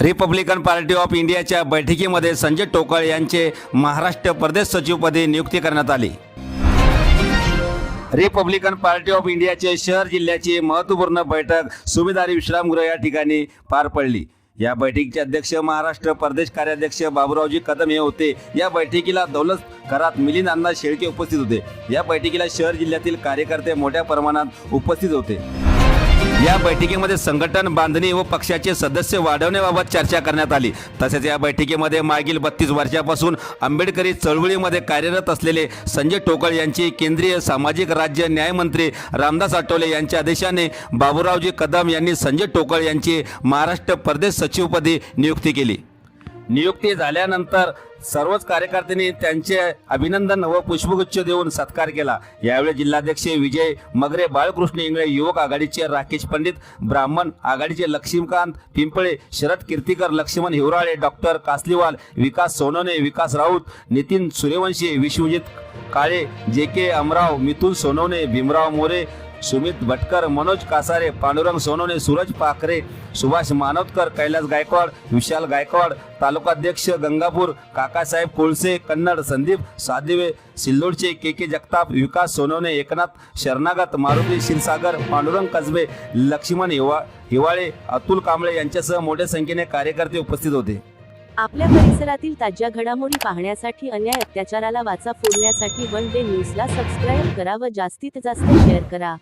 Republican party of इंडियाच्या बैठकीमध्ये संजय टोकाळे यांचे महाराष्ट्र प्रदेश सचिवपदी नियुक्ती करण्यात आली। रिपब्लिकन पार्टी ऑफ इंडियाचे शहर जिल्ह्याची महत्त्वपूर्ण बैठक सुभेदारी विश्रामगृह या ठिकाणी पार पडली। या बैठकीचे अध्यक्ष महाराष्ट्र प्रदेश कार्याध्यक्ष बाबूरावजी कदम हे होते। या बैठकीला दौलत करात मिलिंद अण्णा शेळके उपस्थित होते। या बैठकीला शहर जिल्ह्यातील कार्यकर्ते मोठ्या प्रमाणात उपस्थित होते। या बैठकीमध्ये संघटन बांधणी व पक्षाचे सदस्य वाढवण्याबाबत चर्चा करण्यात आली। तसेच या बैठकीमध्ये मागील 32 वर्षापासून आंबेडकरी चळवळीमध्ये कार्यरत असलेले संजय टोकाळे यांची केंद्रीय सामाजिक राज्य न्यायमंत्री रामदास आठवले यांच्या आदेशाने बाबूरावजी कदम यांनी संजय टोकाळे यांची महाराष्ट्र प्रदेश सचिवपदी नियुक्ती केली। नियुक्ती झाल्यानंतर सर्वच कार्यकर्त्यांनी त्यांचे अभिनंदन व पुष्पगुच्छ देऊन सत्कार केला। यावेळी जिल्हाध्यक्ष विजय मगरे, बाळकृष्ण इंगळे, युवक आघाडीचे राकेश पंडित, ब्राह्मण आघाडीचे लक्ष्मीकांत पिंपळे, शरद कीर्तीकर, लक्ष्मण हिवराळे, डॉक्टर कासलीवाल, विकास सोनवणे, विकास राऊत, नितीन सूर्यवंशी, विश्वजित काळे, JK अमराव, मिथुन सोनवणे, भीमराव मोरे, सुमित भटकर, मनोज कासारे, पांडुरंग सोनवणे, सूरज पाखरे, सुभाष मानवतकर, कैलास गायकवाड, विशाल गायकवाड, तालुकाध्यक्ष गंगापूर काकासाहेब कोळसे, कन्नड संदीप सादिवे, सिल्लोडचे KK जगताप, विकास सोनवणे, एकनाथ शरणागत, मारुती क्षीरसागर, पांडुरंग कसबे, लक्ष्मण हिवाळे, अतुल कांबळे यांच्यासह मोठ्या संख्येने कार्यकर्ते उपस्थित होते। आपल्या परिसरातील ताज्या घडामोडी पाहण्यासाठी, अन्याय अत्याचाराला वाचा फोडण्यासाठी वन डे न्यूजला सबस्क्राईब करा व जास्तीत जास्त शेअर करा।